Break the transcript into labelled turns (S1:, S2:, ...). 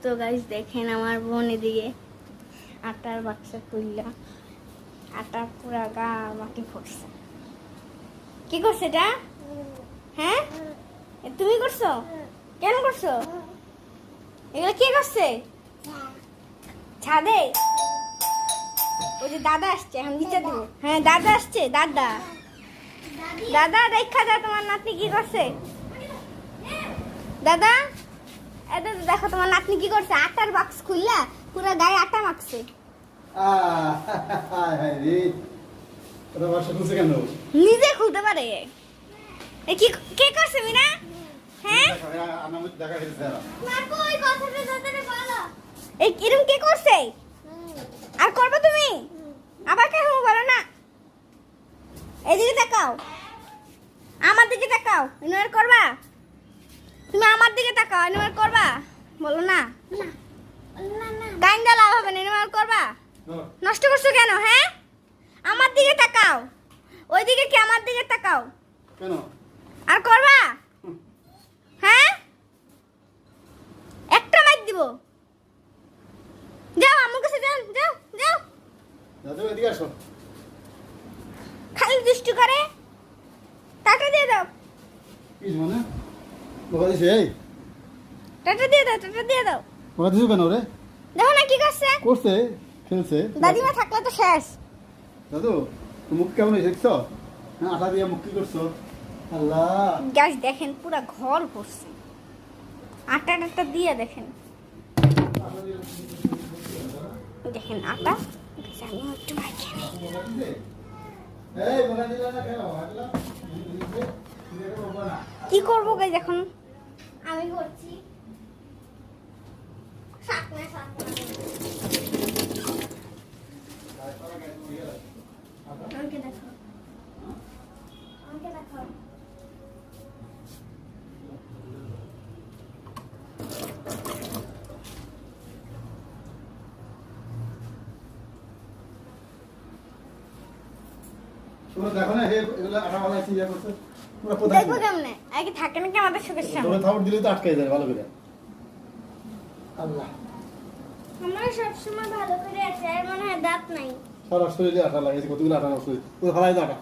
S1: তো গাইস দেখেন আমার বোন এদিকে আটার বাক্সা খুললা আটা পুরা গা মাটি পড়ছে। কি করছে এটা? হ্যাঁ তুমি করছো? কেন করছো এগুলো? কে করছে? ছাদে ওই যে দাদা আসছে, আমি বিচার দেবো। হ্যাঁ দাদা আসছে, দাদা দাদা দেখা যা তোমার নাতনি কি করছে। দাদা এটা দেখো তোমার নাতনি কি করছে, আটার বাক্স খুললা পুরো গায়ে আটা মাখছে। নিজে খুলতে পারে? কি কে করছে মিনা? হ্যাঁ এই কিরম কে করছে? আর করবে তুমি? আবার কে বলো না। এদিকে তাকাও, আমার দিকে তাকাও। ইনওয়ার করবা? তুমি আমার দিকে তাকাও, ইনওয়ার করবা? বলো না। গাইন্দা লাভ হবে না, ইনওয়ার করবা? নষ্ট করছো কেন? হ্যাঁ আমার দিকে তাকাও, ওইদিকে কি আমার দিকে তাকাও
S2: কেন?
S1: আর করবা? হ্যাঁ একটা মাইক দিব। যাও আমার কাছে, যাও যাও যাও।
S2: দাদু এদিকে আসো।
S1: খালি দুষ্টু করে। টাটা দিয়ে দাও।
S2: কি মানে বকা দিছে? এই
S1: টাটা দিয়ে দাও, টাটা দিয়ে দাও।
S2: বকা দিছো কেন রে?
S1: দেখো না কি করছে।
S2: করছে, খেলছে।
S1: দাদিমা থাকলে তো শেষ।
S2: দাদু মুখ কেমন হয়েছে দেখছো? হ্যাঁ আটা দিয়ে মুখ কি করছো? আল্লাহ
S1: গ্যাস দেখেন পুরো ঘর ভরছে আটা টাটা দিয়ে। দেখেন দেখেন আটা। আমি একটু মাইকে নেই।
S2: এই বকা দিলা না কেন?
S1: কি করবো গাইজ এখন? আমি করছি আমাকে দেখো, আমাকে দেখো।
S2: তোমরা দেখো না এগুলো আটা वाला কি ইয়া করছে? পুরো কোথায়?
S1: দেখবো কেমনে? আগে থাকে নাকি আমাদের চোখের সামনে?
S2: তোমরা থাপড় দিলে তো আটকে যায় ভালো করে। আল্লাহ
S1: আমরা সবসময় ভালো করে আছে, আর মনে হয় দাঁত নাই।
S2: সারা শরীরে আটা লাগাইছে, কতগুলো আটা নষ্ট হয়েছে। পুরো ফালাই দাও আটা।